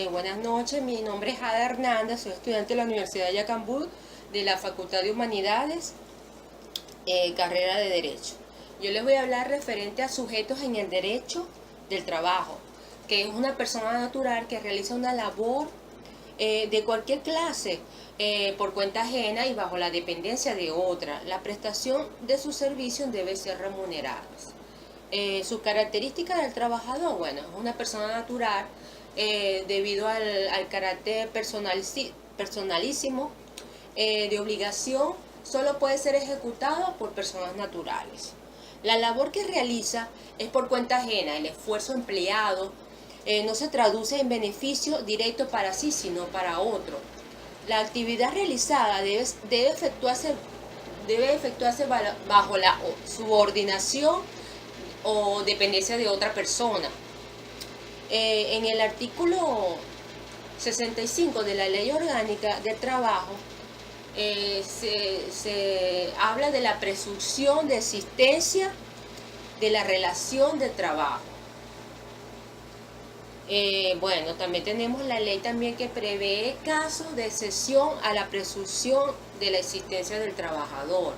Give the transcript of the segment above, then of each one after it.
Buenas noches, mi nombre es Ada Hernández, soy estudiante de la Universidad de Yacambú, de la Facultad de Humanidades, carrera de Derecho. Yo les voy a hablar referente a sujetos en el derecho del trabajo, que es una persona natural que realiza una labor de cualquier clase, por cuenta ajena y bajo la dependencia de otra. La prestación de sus servicios debe ser remunerados. Su característica del trabajador, bueno, es una persona natural debido al carácter personalísimo de obligación, solo puede ser ejecutado por personas naturales. La labor que realiza es por cuenta ajena, el esfuerzo empleado no se traduce en beneficio directo para sí, sino para otro. La actividad realizada debe efectuarse bajo la subordinación o dependencia de otra persona. En el artículo 65 de la Ley Orgánica del Trabajo se habla de la presunción de existencia de la relación de trabajo. Bueno, también tenemos la ley también que prevé casos de excepción a la presunción de la existencia del trabajador,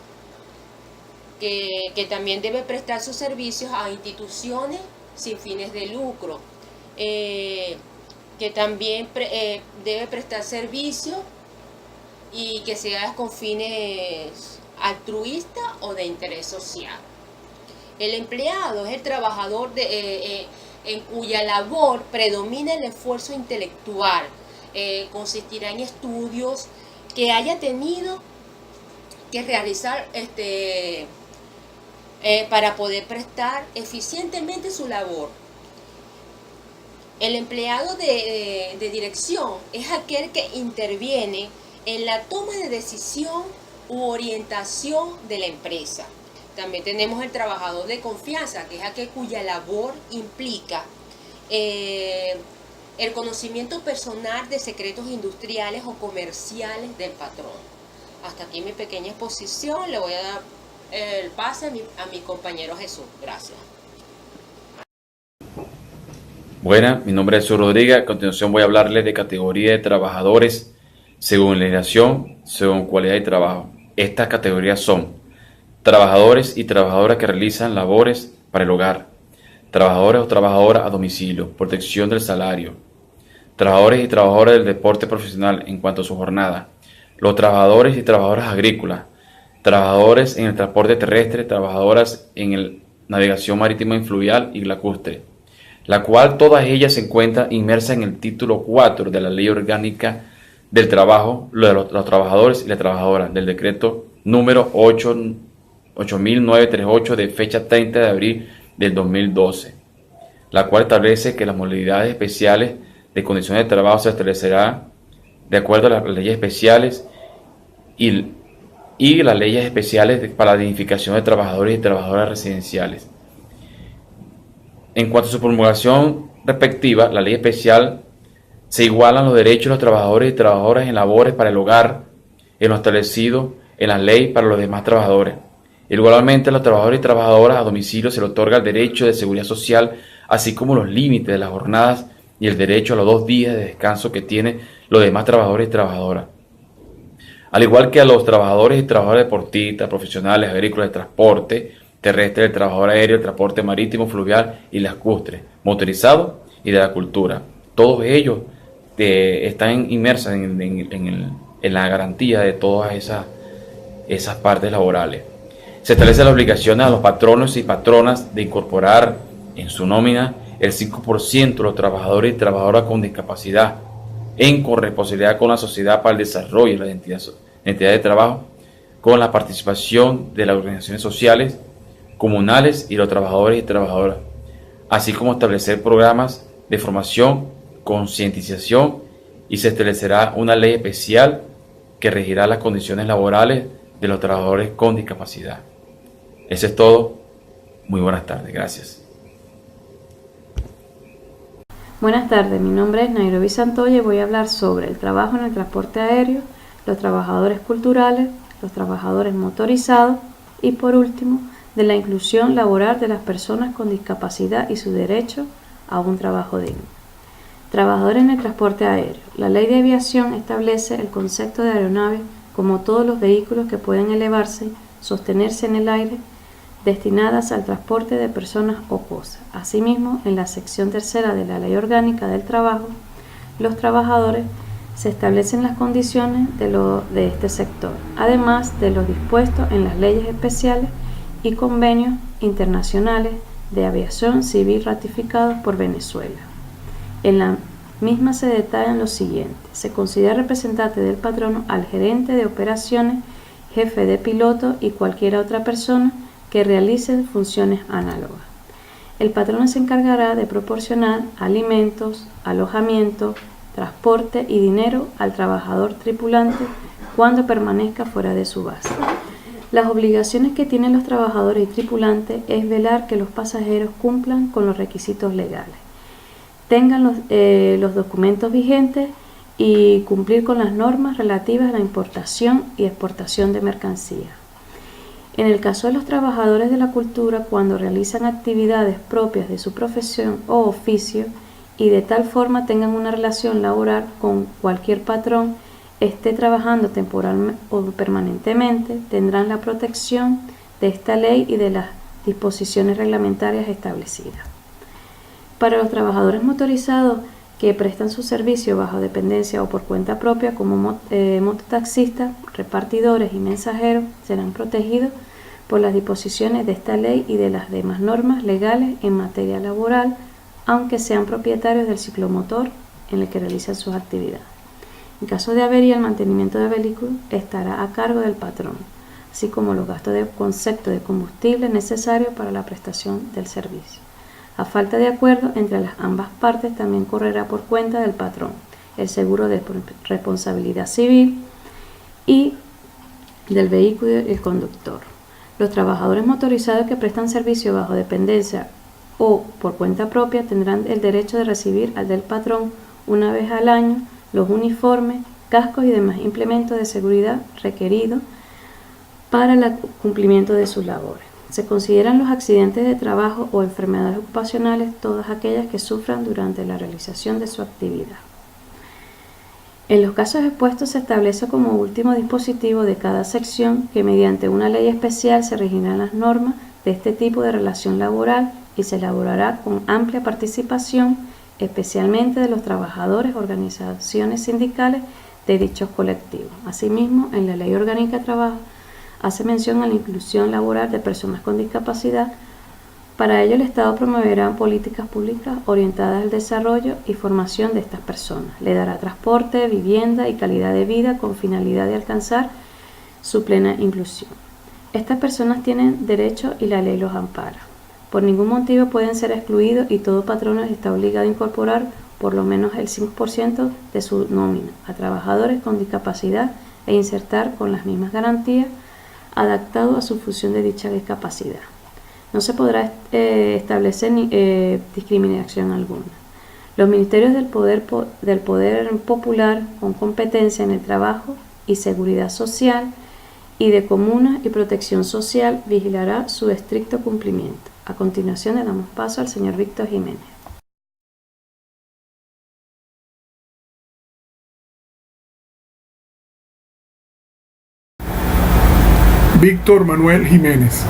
que también debe prestar sus servicios a instituciones sin fines de lucro, que también debe prestar servicios y que sea con fines altruistas o de interés social. El empleado es el trabajador en cuya labor predomina el esfuerzo intelectual, consistirá en estudios que haya tenido que realizar para poder prestar eficientemente su labor. El empleado de dirección es aquel que interviene en la toma de decisión u orientación de la empresa. También tenemos el trabajador de confianza, que es aquel cuya labor implica el conocimiento personal de secretos industriales o comerciales del patrón. Hasta aquí mi pequeña exposición. Le voy a dar el pase a mi compañero Jesús. Gracias. Buenas, mi nombre es Jesús Rodríguez. A continuación voy a hablarles de categoría de trabajadores según legislación, según cualidad de trabajo. Estas categorías son trabajadores y trabajadoras que realizan labores para el hogar, trabajadores o trabajadoras a domicilio, protección del salario, trabajadores y trabajadoras del deporte profesional en cuanto a su jornada, los trabajadores y trabajadoras agrícolas, trabajadores en el transporte terrestre, trabajadoras en la navegación marítima y fluvial y lacustre, la cual todas ellas se encuentran inmersas en el título 4 de la Ley Orgánica del Trabajo, lo de los trabajadores y las trabajadoras, del decreto número 8938 de fecha 30 de abril del 2012, la cual establece que las modalidades especiales de condiciones de trabajo se establecerá de acuerdo a las leyes especiales y las leyes especiales para la dignificación de trabajadores y trabajadoras residenciales. En cuanto a su promulgación respectiva, la ley especial se igualan los derechos de los trabajadores y trabajadoras en labores para el hogar en lo establecido en la ley para los demás trabajadores. Igualmente, a los trabajadores y trabajadoras a domicilio se le otorga el derecho de seguridad social, así como los límites de las jornadas y el derecho a los 2 días de descanso que tienen los demás trabajadores y trabajadoras. Al igual que a los trabajadores y trabajadoras deportistas, profesionales, agrícolas, de transporte terrestre, el trabajador aéreo, el transporte marítimo, fluvial y lacustre, motorizado y de la cultura. Todos ellos están inmersos en la garantía de todas esas partes laborales. Se establece la obligación a los patronos y patronas de incorporar en su nómina el 5% de los trabajadores y trabajadoras con discapacidad en corresponsabilidad con la sociedad para el desarrollo de la entidad de trabajo, con la participación de las organizaciones sociales, comunales y los trabajadores y trabajadoras, así como establecer programas de formación, concientización, y se establecerá una ley especial que regirá las condiciones laborales de los trabajadores con discapacidad. Eso es todo. Muy buenas tardes. Gracias. Buenas tardes, mi nombre es Nairobi Santoya y voy a hablar sobre el trabajo en el transporte aéreo, los trabajadores culturales, los trabajadores motorizados y, por último, de la inclusión laboral de las personas con discapacidad y su derecho a un trabajo digno. Trabajadores en el transporte aéreo. La ley de aviación establece el concepto de aeronave como todos los vehículos que pueden elevarse, sostenerse en el aire, destinadas al transporte de personas o cosas. Asimismo, en la sección tercera de la Ley Orgánica del Trabajo, los trabajadores se establecen las condiciones de este sector, además de lo dispuesto en las leyes especiales y convenios internacionales de aviación civil ratificados por Venezuela. En la misma se detallan lo siguiente: se considera representante del patrono al gerente de operaciones, jefe de piloto y cualquier otra persona que realice funciones análogas. El patrono se encargará de proporcionar alimentos, alojamiento, transporte y dinero al trabajador tripulante cuando permanezca fuera de su base. Las obligaciones que tienen los trabajadores y tripulantes es velar que los pasajeros cumplan con los requisitos legales, tengan los documentos vigentes y cumplir con las normas relativas a la importación y exportación de mercancías. En el caso de los trabajadores de la cultura, cuando realizan actividades propias de su profesión o oficio y de tal forma tengan una relación laboral con cualquier patrón, esté trabajando temporal o permanentemente, tendrán la protección de esta ley y de las disposiciones reglamentarias establecidas. Para los trabajadores motorizados que prestan su servicio bajo dependencia o por cuenta propia como mototaxistas, repartidores y mensajeros, serán protegidos por las disposiciones de esta ley y de las demás normas legales en materia laboral, aunque sean propietarios del ciclomotor en el que realizan sus actividades. En caso de avería, el mantenimiento del vehículo estará a cargo del patrón, así como los gastos de concepto de combustible necesarios para la prestación del servicio. A falta de acuerdo entre las ambas partes, también correrá por cuenta del patrón el seguro de responsabilidad civil y del vehículo y el conductor. Los trabajadores motorizados que prestan servicio bajo dependencia o por cuenta propia tendrán el derecho de recibir al del patrón una vez al año los uniformes, cascos y demás implementos de seguridad requeridos para el cumplimiento de sus labores. Se consideran los accidentes de trabajo o enfermedades ocupacionales todas aquellas que sufran durante la realización de su actividad. En los casos expuestos se establece como último dispositivo de cada sección que mediante una ley especial se regirán las normas de este tipo de relación laboral y se elaborará con amplia participación, especialmente de los trabajadores, organizaciones sindicales de dichos colectivos. Asimismo, en la Ley Orgánica de Trabajo hace mención a la inclusión laboral de personas con discapacidad. Para ello, el Estado promoverá políticas públicas orientadas al desarrollo y formación de estas personas. Le dará transporte, vivienda y calidad de vida con finalidad de alcanzar su plena inclusión. Estas personas tienen derecho y la ley los ampara. Por ningún motivo pueden ser excluidos y todo patrono está obligado a incorporar por lo menos el 5% de su nómina a trabajadores con discapacidad e insertar con las mismas garantías adaptado a su función de dicha discapacidad. No se podrá establecer discriminación alguna. Los ministerios del poder popular con competencia en el trabajo y seguridad social y de comunas y protección social vigilará su estricto cumplimiento. A continuación le damos paso al señor Víctor Jiménez. Víctor Manuel Jiménez.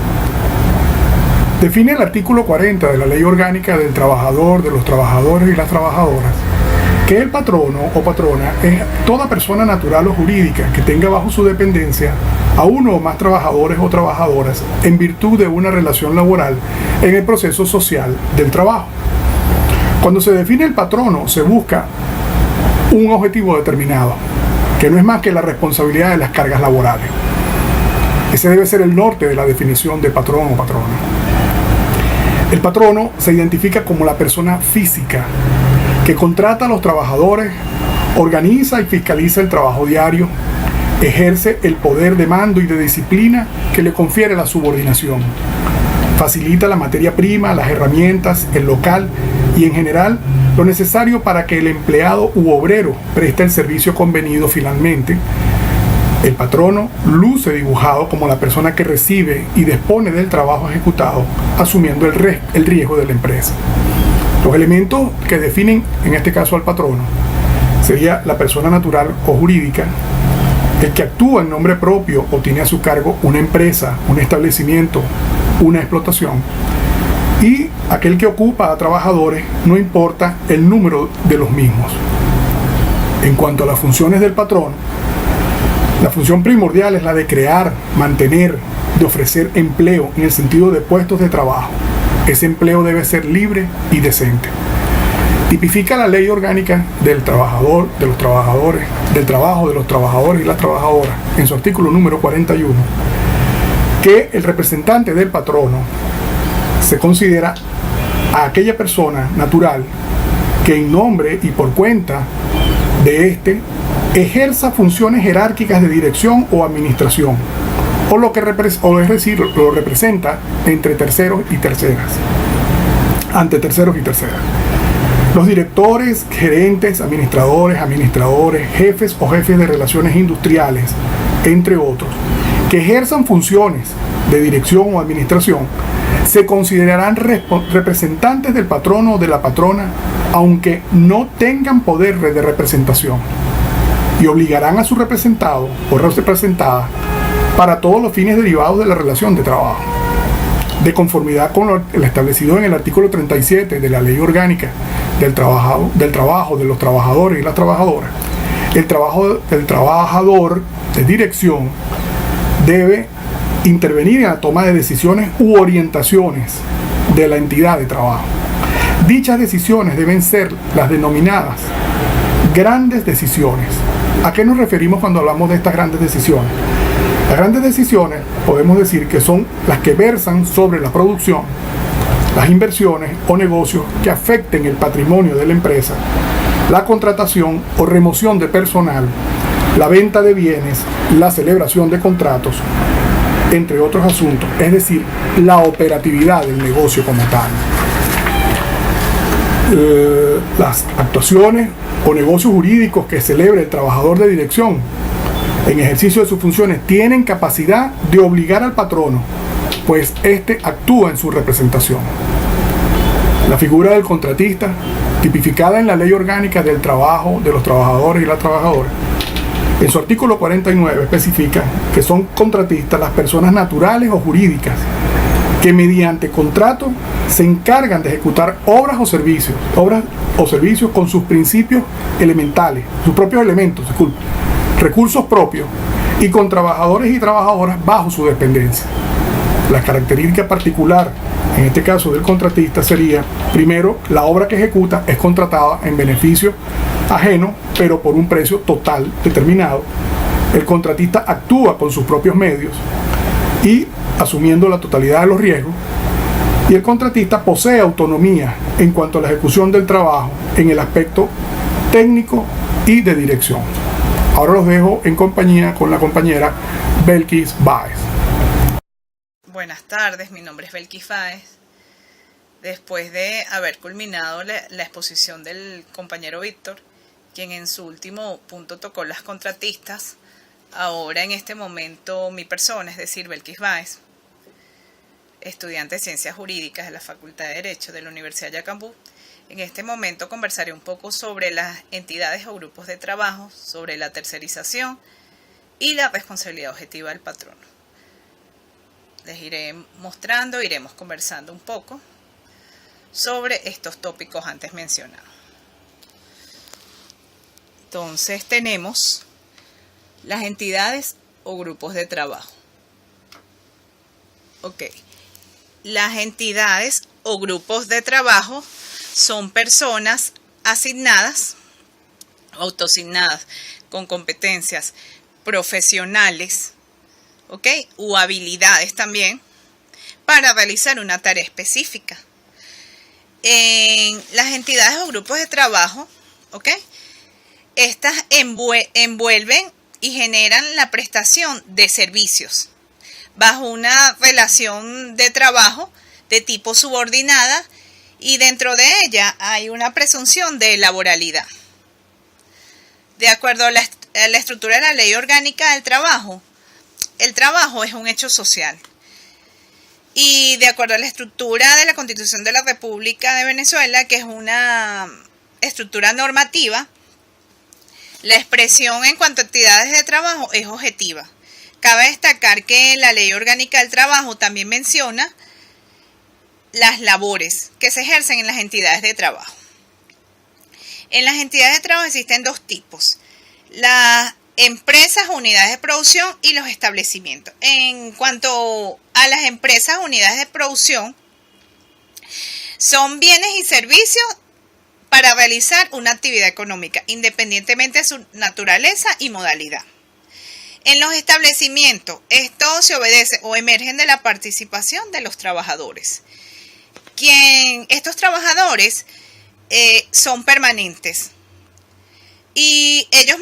Define el artículo 40 de la Ley Orgánica del Trabajador, de los Trabajadores y las Trabajadoras, que el patrono o patrona es toda persona natural o jurídica que tenga bajo su dependencia a uno o más trabajadores o trabajadoras en virtud de una relación laboral en el proceso social del trabajo. Cuando se define el patrono, se busca un objetivo determinado, que no es más que la responsabilidad de las cargas laborales. Ese debe ser el norte de la definición de patrón o patrona. El patrono se identifica como la persona física que contrata a los trabajadores, organiza y fiscaliza el trabajo diario, ejerce el poder de mando y de disciplina que le confiere la subordinación, facilita la materia prima, las herramientas, el local y en general lo necesario para que el empleado u obrero preste el servicio convenido finalmente. El patrono luce dibujado como la persona que recibe y dispone del trabajo ejecutado, asumiendo el riesgo de la empresa. Los elementos que definen en este caso al patrono sería la persona natural o jurídica, el que actúa en nombre propio o tiene a su cargo una empresa, un establecimiento, una explotación, y aquel que ocupa a trabajadores, no importa el número de los mismos. En cuanto a las funciones del patrón, la función primordial es la de crear, mantener, de ofrecer empleo en el sentido de puestos de trabajo. Ese empleo debe ser libre y decente. Tipifica la ley orgánica del trabajador, de los trabajadores, del trabajo de los trabajadores y las trabajadoras, en su artículo número 41, que el representante del patrono se considera a aquella persona natural que en nombre y por cuenta de éste ejerza funciones jerárquicas de dirección o administración, es decir, lo representa entre terceros y terceras, ante terceros y terceras. Los directores, gerentes, administradores, jefes o jefes de relaciones industriales, entre otros, que ejerzan funciones de dirección o administración, se considerarán representantes del patrono o de la patrona, aunque no tengan poder de representación, y obligarán a su representado o representada para todos los fines derivados de la relación de trabajo. De conformidad con lo establecido en el artículo 37 de la Ley Orgánica del Trabajo de los Trabajadores y las Trabajadoras, el trabajador de dirección debe intervenir en la toma de decisiones u orientaciones de la entidad de trabajo. Dichas decisiones deben ser las denominadas grandes decisiones. ¿A qué nos referimos cuando hablamos de estas grandes decisiones? Las grandes decisiones podemos decir que son las que versan sobre la producción, las inversiones o negocios que afecten el patrimonio de la empresa, la contratación o remoción de personal, la venta de bienes, la celebración de contratos, entre otros asuntos, es decir, la operatividad del negocio como tal. Las actuaciones o negocios jurídicos que celebre el trabajador de dirección en ejercicio de sus funciones tienen capacidad de obligar al patrono, pues éste actúa en su representación. La figura del contratista, tipificada en la Ley Orgánica del Trabajo de los Trabajadores y las Trabajadoras, en su artículo 49 especifica que son contratistas las personas naturales o jurídicas que mediante contrato se encargan de ejecutar obras o servicios con sus principios elementales, sus propios elementos, recursos propios y con trabajadores y trabajadoras bajo su dependencia. La característica particular, en este caso del contratista, sería, primero, la obra que ejecuta es contratada en beneficio ajeno, pero por un precio total determinado. El contratista actúa con sus propios medios y asumiendo la totalidad de los riesgos. Y el contratista posee autonomía en cuanto a la ejecución del trabajo en el aspecto técnico y de dirección. Ahora los dejo en compañía con la compañera Belkis Báez. Buenas tardes, mi nombre es Belkis Báez. Después de haber culminado la exposición del compañero Víctor, quien en su último punto tocó las contratistas, ahora en este momento mi persona, es decir, Belkis Báez, estudiante de Ciencias Jurídicas de la Facultad de Derecho de la Universidad Yacambú, en este momento conversaré un poco sobre las entidades o grupos de trabajo, sobre la tercerización y la responsabilidad objetiva del patrono. Les iré mostrando, iremos conversando un poco sobre estos tópicos antes mencionados. Entonces tenemos las entidades o grupos de trabajo. Ok. Las entidades o grupos de trabajo son personas asignadas, autoasignadas, con competencias profesionales, ¿ok? O habilidades también, para realizar una tarea específica. En las entidades o grupos de trabajo, ¿ok? Estas envuelven y generan la prestación de servicios bajo una relación de trabajo de tipo subordinada, y dentro de ella hay una presunción de laboralidad. De acuerdo a la estructura de la Ley Orgánica del Trabajo, el trabajo es un hecho social y Y de acuerdo a la estructura de la Constitución de la República de Venezuela, que es una estructura normativa, la expresión en cuanto a actividades de trabajo es objetiva. Cabe destacar que la Ley Orgánica del Trabajo también menciona las labores que se ejercen en las entidades de trabajo. En las entidades de trabajo existen dos tipos: las empresas, unidades de producción, y los establecimientos. En cuanto a las empresas, unidades de producción, son bienes y servicios para realizar una actividad económica, independientemente de su naturaleza y modalidad. En los establecimientos, esto se obedece o emergen de la participación de los trabajadores. Estos trabajadores son permanentes y ellos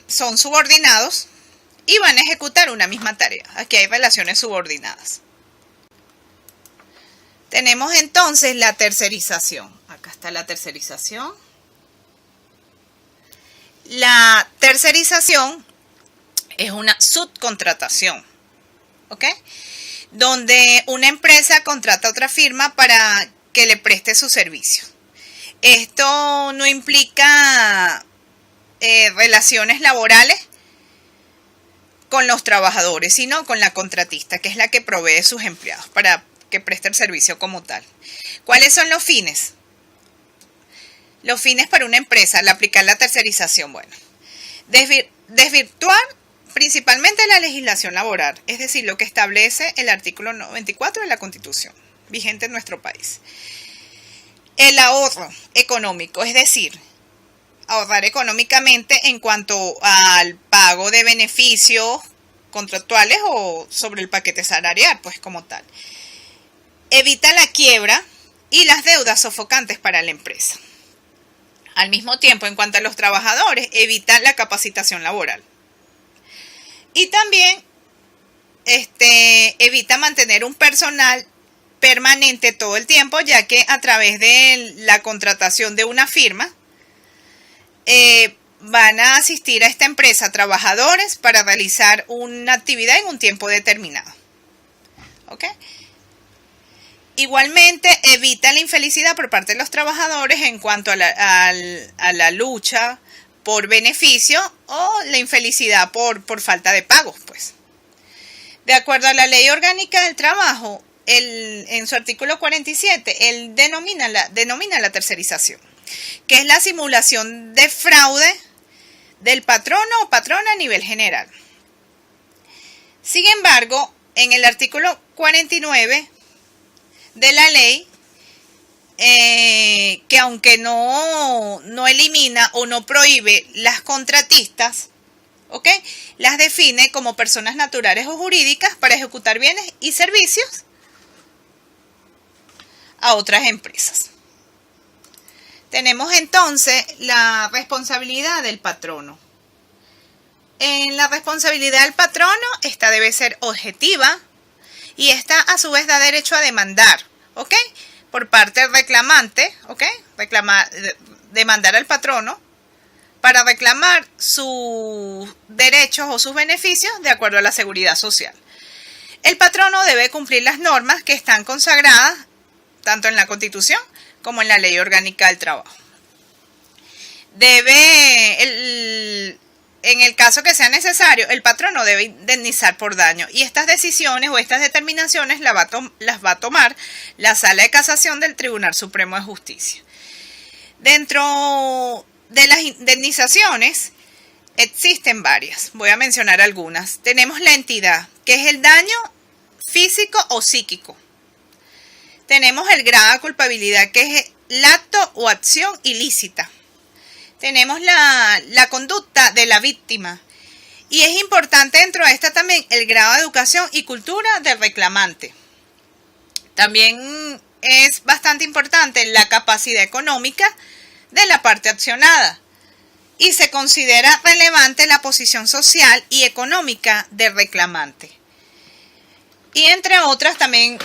son subordinados y van a ejecutar una misma tarea. Aquí hay relaciones subordinadas. Tenemos entonces la tercerización. Acá está la tercerización. La tercerización es una subcontratación, ¿ok? Donde una empresa contrata a otra firma para que le preste sus servicios. Esto no implica relaciones laborales con los trabajadores, sino con la contratista, que es la que provee sus empleados para que preste el servicio como tal. ¿Cuáles son los fines? Los fines para una empresa al aplicar la tercerización, bueno, desvirtuar principalmente la legislación laboral, es decir, lo que establece el artículo 94 de la Constitución, vigente en nuestro país. El ahorro económico, es decir, ahorrar económicamente en cuanto al pago de beneficios contractuales o sobre el paquete salarial, pues como tal. Evita la quiebra y las deudas sofocantes para la empresa. Al mismo tiempo, en cuanto a los trabajadores, evita la capacitación laboral. Y también evita mantener un personal permanente todo el tiempo, ya que a través de la contratación de una firma van a asistir a esta empresa trabajadores para realizar una actividad en un tiempo determinado. ¿Ok? Igualmente evita la infelicidad por parte de los trabajadores en cuanto a la lucha por beneficio o la infelicidad por falta de pagos, pues. De acuerdo a la Ley Orgánica del Trabajo, en su artículo 47, él denomina la tercerización, que es la simulación de fraude del patrono o patrona a nivel general. Sin embargo, en el artículo 49 de la ley, que aunque no elimina o no prohíbe las contratistas, ¿ok?, las define como personas naturales o jurídicas para ejecutar bienes y servicios a otras empresas. Tenemos entonces la responsabilidad del patrono. En la responsabilidad del patrono, esta debe ser objetiva y esta a su vez da derecho a demandar, ¿ok?, por parte del reclamante, ¿ok?, demandar al patrono para reclamar sus derechos o sus beneficios de acuerdo a la seguridad social. El patrono debe cumplir las normas que están consagradas tanto en la Constitución como en la Ley Orgánica del Trabajo. En el caso que sea necesario, el patrono debe indemnizar por daño, y estas decisiones o estas determinaciones las va a tomar la Sala de Casación del Tribunal Supremo de Justicia. Dentro de las indemnizaciones existen varias, voy a mencionar algunas. Tenemos la entidad, que es el daño físico o psíquico. Tenemos el grado de culpabilidad, que es el acto o acción ilícita. Tenemos la conducta de la víctima. Y es importante dentro de esta también el grado de educación y cultura del reclamante. También es bastante importante la capacidad económica de la parte accionada. Y se considera relevante la posición social y económica del reclamante. Y entre otras también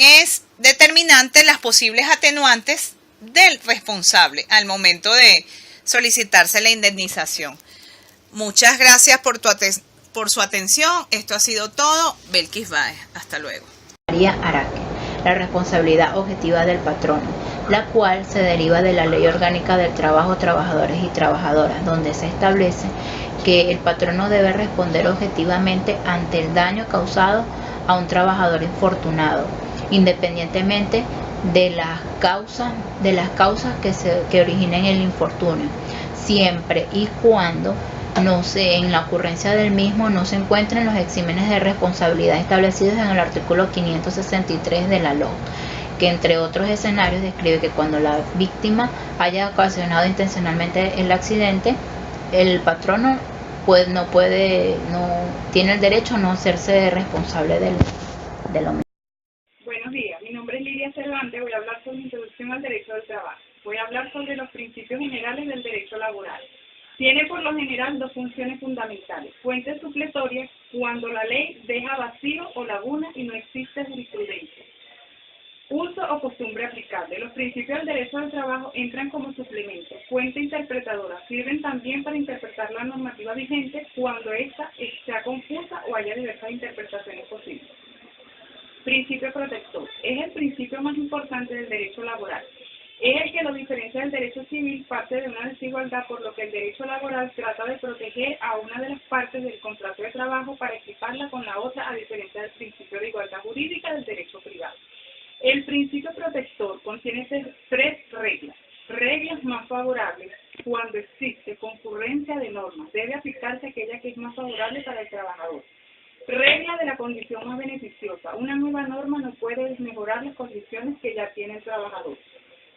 es determinante las posibles atenuantes del responsable al momento de solicitarse la indemnización. Muchas gracias por su atención. Esto ha sido todo. Belkis Báez. Hasta luego. María Araque. la responsabilidad objetiva del patrono, la cual se deriva de la Ley Orgánica del Trabajo, Trabajadores y Trabajadoras, donde se establece que el patrono debe responder objetivamente ante el daño causado a un trabajador infortunado, independientemente de las causas que originen el infortunio, siempre y cuando en la ocurrencia del mismo no se encuentren los exímenes de responsabilidad establecidos en el artículo 563 de la LOA, que entre otros escenarios describe que cuando la víctima haya ocasionado intencionalmente el accidente, el patrono no tiene el derecho a no hacerse responsable del homicidio. Buenos días, mi nombre es Lidia Cervantes, voy a hablar sobre introducción al derecho del trabajo. Voy a hablar sobre los principios generales del derecho laboral. Tiene por lo general dos funciones fundamentales: fuentes supletorias, cuando la ley deja vacío o laguna y no existe jurisprudencia. Uso o costumbre aplicable. Los principios del derecho del trabajo entran como suplemento. Fuente interpretadora. Sirven también para interpretar la normativa vigente cuando ésta sea confusa o haya diversas interpretaciones posibles. Principio protector. Es el principio más importante del derecho laboral. Es el que lo diferencia del derecho civil, parte de una desigualdad, por lo que el derecho laboral trata de proteger a una de las partes del contrato de trabajo para equiparla con la otra, a diferencia del principio de igualdad jurídica del derecho privado. El principio protector contiene tres reglas. Reglas más favorables. Cuando existe concurrencia de normas, debe aplicarse aquella que es más favorable para el trabajador. Regla de la condición más beneficiosa. Una nueva norma no puede desmejorar las condiciones que ya tiene el trabajador.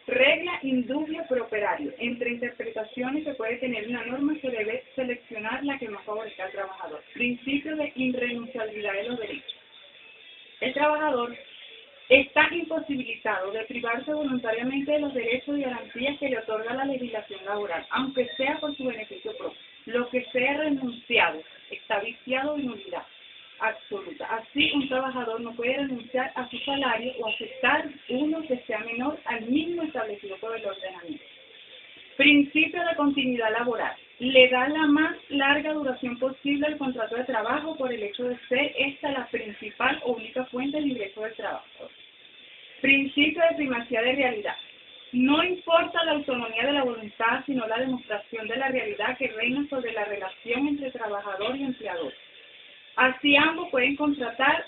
Regla indubio pro operario. Entre interpretaciones que puede tener una norma, se debe seleccionar la que más favorezca al trabajador. Principio de irrenunciabilidad de los derechos. El trabajador está imposibilitado de privarse voluntariamente de los derechos y garantías que le otorga la legislación laboral, aunque sea por su beneficio propio. Lo que sea renunciado está viciado de nulidad absoluta. Así, un trabajador no puede renunciar a su salario o aceptar uno que sea menor al mínimo establecido por el ordenamiento. Principio de continuidad laboral. Le da la más larga duración posible al contrato de trabajo por el hecho de ser esta la principal o única fuente de ingreso del trabajador. Principio de primacía de realidad. No importa la autonomía de la voluntad, sino la demostración de la realidad que reina sobre la relación entre trabajador y empleador. Así ambos pueden contratar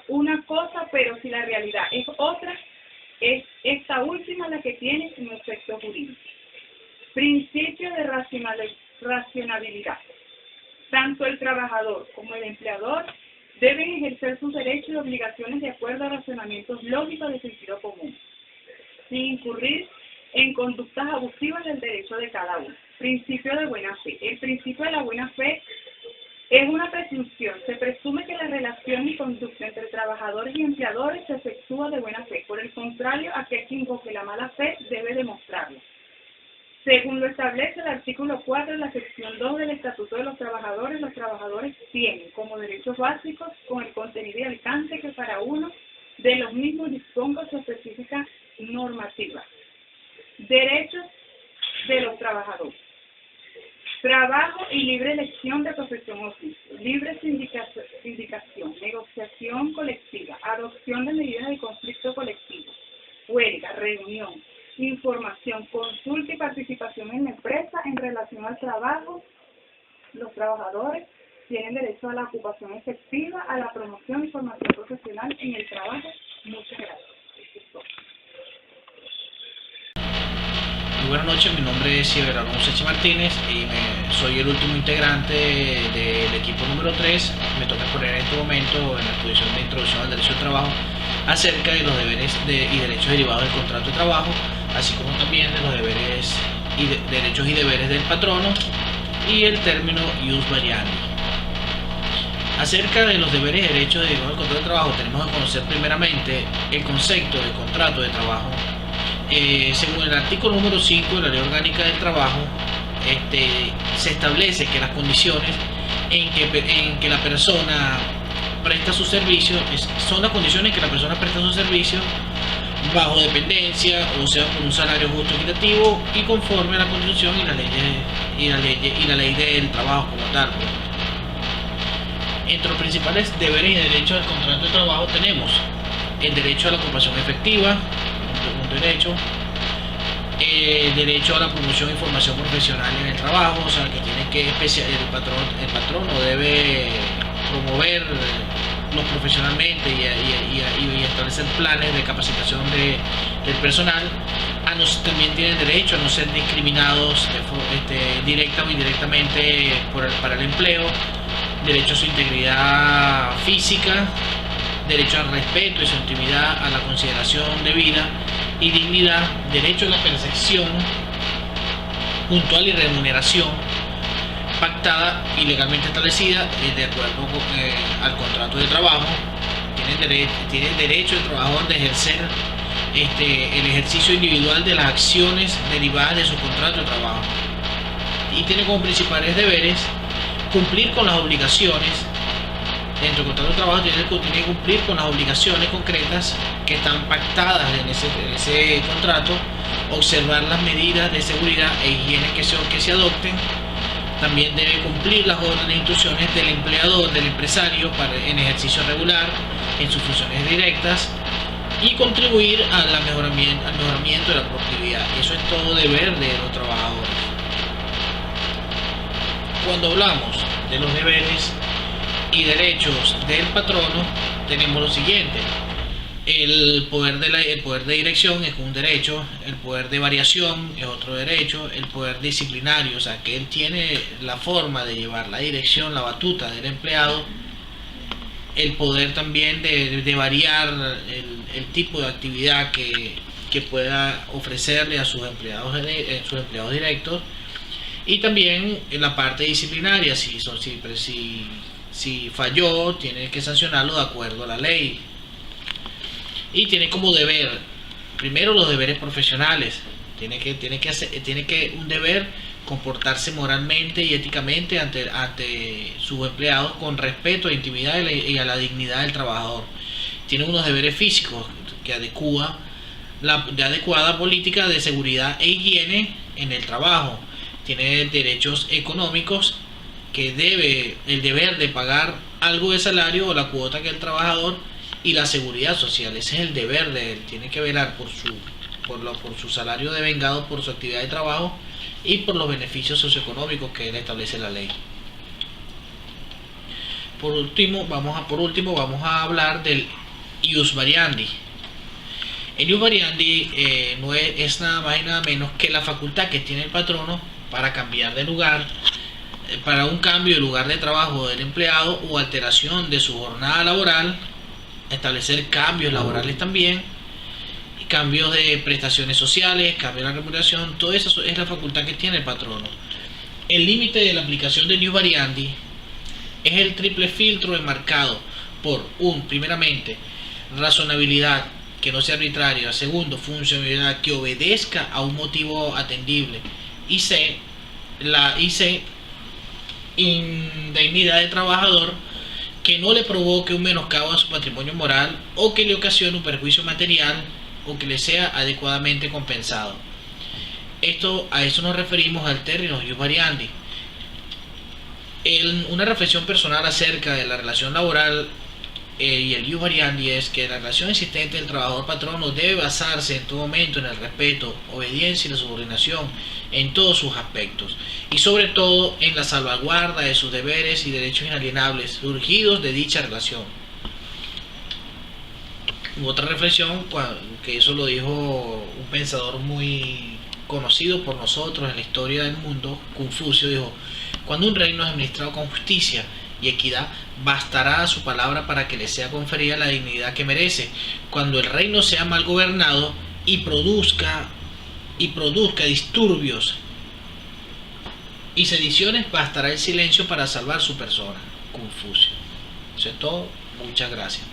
una cosa, pero si la realidad es otra, es esta última la que tiene un efecto jurídico. Principio de racionalidad. Tanto el trabajador como el empleador deben ejercer sus derechos y obligaciones de acuerdo a razonamientos lógicos de sentido común, sin incurrir en conductas abusivas del derecho de cada uno. Principio de buena fe. El principio de la buena fe es una presunción. Se presume que la relación y conducta entre trabajadores y empleadores se efectúa de buena fe. Por el contrario, aquel que invoque la mala fe debe demostrarlo. Según lo establece el artículo 4 de la sección 2 del Estatuto de los trabajadores tienen como derechos básicos, con el contenido y alcance que para uno de los mismos disponga su específica normativa. Derechos de los trabajadores. Trabajo y libre elección de profesión o oficio, libre sindicación, negociación colectiva, adopción de medidas de conflicto colectivo, huelga, reunión, información, consulta y participación en la empresa en relación al trabajo. Los trabajadores tienen derecho a la ocupación efectiva, a la promoción y formación profesional en el trabajo. Muchas gracias. Muy buenas noches, mi nombre es Everardo Musechi Martínez y soy el último integrante del equipo número 3. Me toca exponer en este momento en la exposición de introducción al derecho del trabajo acerca de los deberes y derechos derivados del contrato de trabajo, así como también de los deberes derechos y deberes del patrono y el término ius variandi. Acerca de los deberes y derechos derivados del contrato de trabajo, tenemos que conocer primeramente el concepto de contrato de trabajo. Según el artículo número 5 de la Ley Orgánica del Trabajo, se establece que las condiciones en que la persona presta su servicio son las condiciones en que la persona presta su servicio bajo dependencia, o sea, con un salario justo, equitativo y conforme a la Constitución y la ley del trabajo como tal. Entre los principales deberes y derechos del contrato de trabajo tenemos el derecho a la ocupación efectiva, un derecho, derecho a la promoción y formación profesional en el trabajo, o sea que tiene que el patrono debe promoverlos profesionalmente y establecer planes de capacitación del personal. También tienen derecho a no ser discriminados directa o indirectamente para el empleo, derecho a su integridad física, derecho al respeto y su intimidad, a la consideración de vida y dignidad, derecho a la percepción puntual y remuneración pactada y legalmente establecida de acuerdo al contrato de trabajo. Tiene derecho el trabajador de ejercer el ejercicio individual de las acciones derivadas de su contrato de trabajo, y tiene como principales deberes cumplir con las obligaciones dentro del contrato de trabajo. Tiene que cumplir con las obligaciones concretas que están pactadas en ese contrato, observar las medidas de seguridad e higiene que se adopten. También debe cumplir las órdenes e instrucciones del empleador, del empresario, en ejercicio regular en sus funciones directas, y contribuir al mejoramiento de la productividad. Eso es todo deber de los trabajadores. Cuando hablamos de los deberes y derechos del patrono, tenemos lo siguiente: el poder de dirección es un derecho, el poder de variación es otro derecho, el poder disciplinario, o sea que él tiene la forma de llevar la dirección, la batuta del empleado, el poder también de variar el tipo de actividad que pueda ofrecerle a sus empleados directos, y también en la parte disciplinaria, si falló, tiene que sancionarlo de acuerdo a la ley. Y tiene como deber, primero, los deberes profesionales. Tiene que un deber comportarse moralmente y éticamente ante sus empleados con respeto a la intimidad y a la dignidad del trabajador. Tiene unos deberes físicos que adecua de adecuada política de seguridad e higiene en el trabajo. Tiene derechos económicos, que el deber de pagar algo de salario o la cuota que el trabajador, y la seguridad social. Ese es el deber de él. Tiene que velar por su salario devengado por su actividad de trabajo y por los beneficios socioeconómicos que él establece la ley. Por último, vamos a hablar del ius variandi. El ius variandi no es nada más y nada menos que la facultad que tiene el patrono para cambiar de lugar, para un cambio de lugar de trabajo del empleado o alteración de su jornada laboral, establecer cambios laborales también, cambios de prestaciones sociales, cambios de la remuneración. Todo eso es la facultad que tiene el patrono. El límite de la aplicación del ius variandi es el triple filtro enmarcado por primeramente, razonabilidad, que no sea arbitraria; segundo, funcionalidad, que obedezca a un motivo atendible; y C, indignidad del trabajador, que no le provoque un menoscabo a su patrimonio moral o que le ocasione un perjuicio material o que le sea adecuadamente compensado. A eso nos referimos al término ius variandi. Una reflexión personal acerca de la relación laboral y el ius variandi es que la relación existente del trabajador-patrono debe basarse en todo momento en el respeto, obediencia y la subordinación en todos sus aspectos, y sobre todo en la salvaguarda de sus deberes y derechos inalienables surgidos de dicha relación. Otra reflexión, que eso lo dijo un pensador muy conocido por nosotros en la historia del mundo, Confucio, dijo: cuando un reino es administrado con justicia y equidad, bastará su palabra para que le sea conferida la dignidad que merece. Cuando el reino sea mal gobernado y produzca disturbios y sediciones, bastará el silencio para salvar su persona. Confucio. Eso es todo. Muchas gracias.